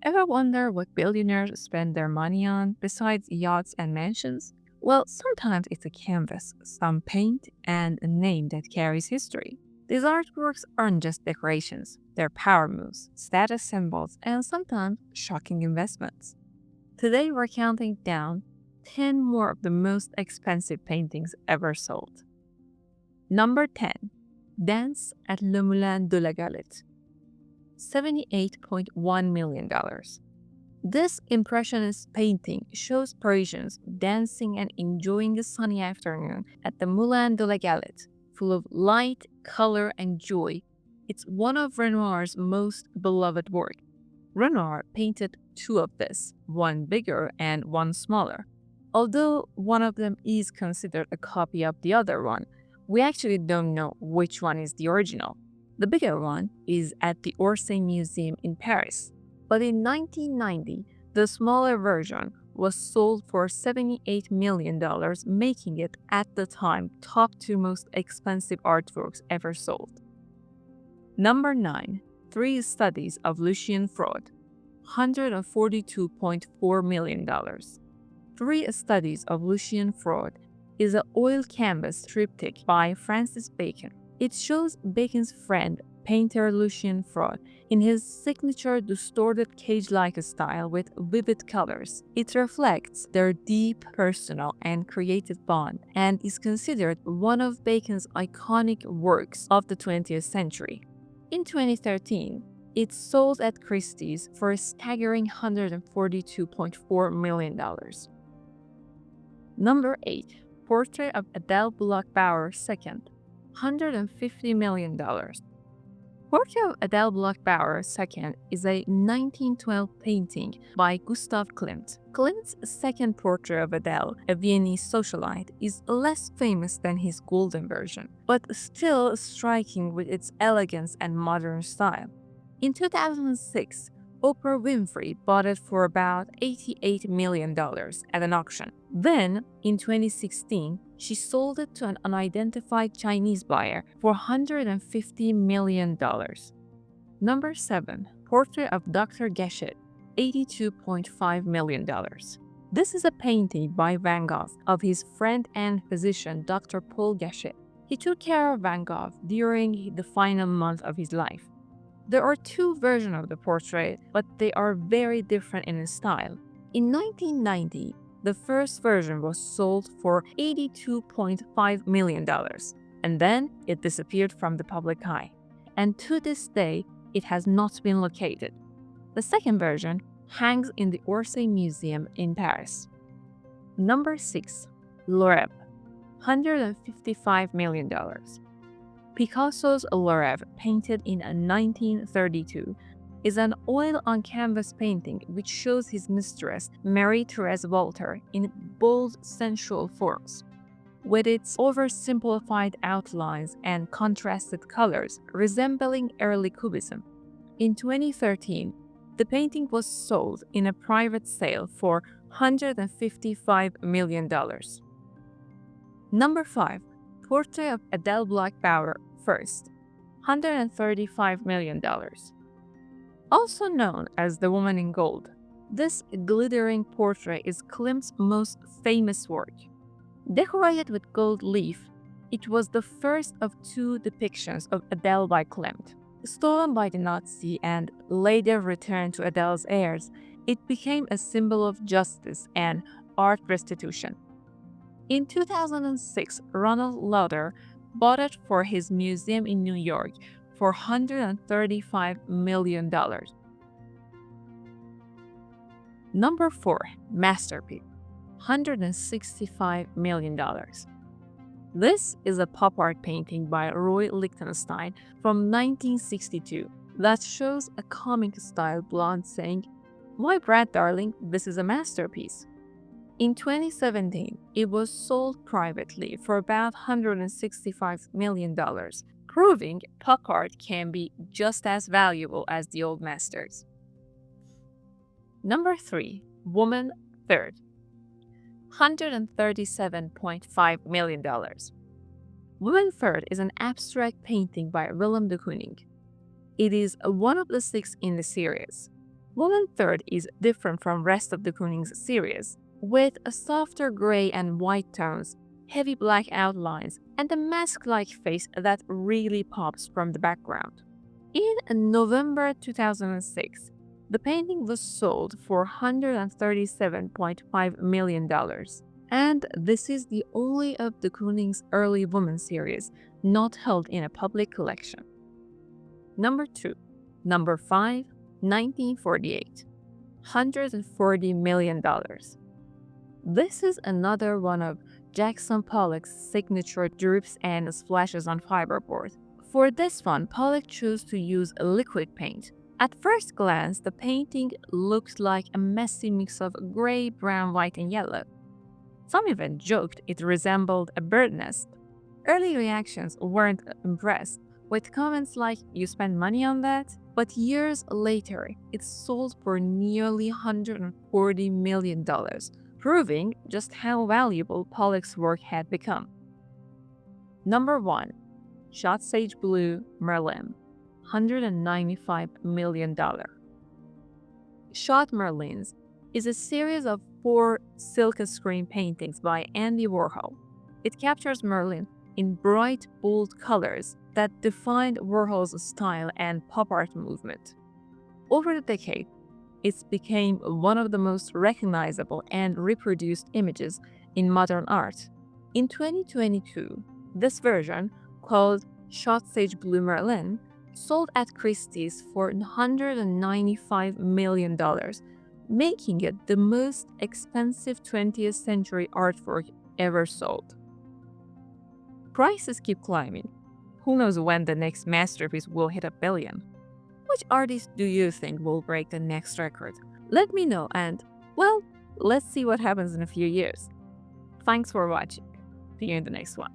Ever wonder what billionaires spend their money on besides yachts and mansions? Well, sometimes it's a canvas, some paint, and a name that carries history. These artworks aren't just decorations, they're power moves, status symbols, and sometimes shocking investments. Today, we're counting down 10 more of the most expensive paintings ever sold. Number 10. Dance at Le Moulin de la Galette. $78.1 million. This impressionist painting shows Parisians dancing and enjoying a sunny afternoon at the Moulin de la Galette, full of light, color, and joy. It's one of Renoir's most beloved work. Renoir painted two of this, one bigger and one smaller. Although one of them is considered a copy of the other one, we actually don't know which one is the original. The bigger one is at the Orsay Museum in Paris, but in 1990, the smaller version was sold for $78 million, making it, at the time, top two most expensive artworks ever sold. Number 9. 3 Studies of Lucian Freud, $142.4 million. 3 Studies of Lucian Freud is an oil canvas triptych by Francis Bacon. It shows Bacon's friend, painter Lucian Freud, in his signature distorted cage-like style with vivid colors. It reflects their deep personal and creative bond and is considered one of Bacon's iconic works of the 20th century. In 2013, it sold at Christie's for a staggering $142.4 million. Number 8. Portrait of Adele Bloch-Bauer II, $150 million. Portrait of Adele Bloch-Bauer II is a 1912 painting by Gustav Klimt. Klimt's second portrait of Adele, a Viennese socialite, is less famous than his golden version, but still striking with its elegance and modern style. In 2006, Oprah Winfrey bought it for about $88 million at an auction. Then, in 2016, she sold it to an unidentified Chinese buyer for $150 million. Number 7. Portrait of Dr. Gachet, $82.5 million. This is a painting by Van Gogh of his friend and physician Dr. Paul Gachet. He took care of Van Gogh during the final month of his life. There are 2 versions of the portrait, but they are very different in style. In 1990, the first version was sold for $82.5 million, and then it disappeared from the public eye. And to this day, it has not been located. The second version hangs in the Orsay Museum in Paris. Number 6. Rêve, $155 million. Picasso's Rêve, painted in 1932, is an oil-on-canvas painting which shows his mistress, Marie-Thérèse Walter, in bold, sensual forms. With its oversimplified outlines and contrasted colors resembling early Cubism. In 2013, the painting was sold in a private sale for $155 million. Number 5. Portrait of Adele Bloch-Bauer I, $135 million. Also known as the Woman in Gold, this glittering portrait is Klimt's most famous work. Decorated with gold leaf, it was the first of 2 depictions of Adele by Klimt. Stolen by the Nazi and later returned to Adele's heirs, it became a symbol of justice and art restitution. In 2006, Ronald Lauder bought it for his museum in New York for $135 million. Number 4. Masterpiece, $165 million. This is a pop art painting by Roy Lichtenstein from 1962 that shows a comic-style blonde saying, "My Brad darling, this is a masterpiece." In 2017, it was sold privately for about $165 million, proving pop art can be just as valuable as the old masters. Number 3. Woman Third, $137.5 million. Woman Third is an abstract painting by Willem de Kooning. It is one of the 6 in the series. Woman Third is different from rest of de Kooning's series, with a softer gray and white tones, heavy black outlines, and a mask-like face that really pops from the background. In November 2006, the painting was sold for $137.5 million. And this is the only of de Kooning's early woman series not held in a public collection. Number 2. Number 5, 1948. $140 million. This is another one of Jackson Pollock's signature drips and splashes on fiberboard. For this one, Pollock chose to use liquid paint. At first glance, the painting looked like a messy mix of gray, brown, white, and yellow. Some even joked it resembled a bird nest. Early reactions weren't impressed, with comments like, "You spend money on that?" But years later, it sold for nearly $140 million, proving just how valuable Pollock's work had become. Number 1. Shot Sage Blue Marilyn, $195 million. Shot Marilyn's is a series of 4 silk-screen paintings by Andy Warhol. It captures Marilyn in bright, bold colors that defined Warhol's style and pop art movement. Over the decade, it became one of the most recognizable and reproduced images in modern art. In 2022, this version, called Shot Sage Blue Marilyn, sold at Christie's for $195 million, making it the most expensive 20th century artwork ever sold. Prices keep climbing. Who knows when the next masterpiece will hit $1 billion? Which artist do you think will break the next record? Let me know and, well, let's see what happens in a few years. Thanks for watching. See you in the next one.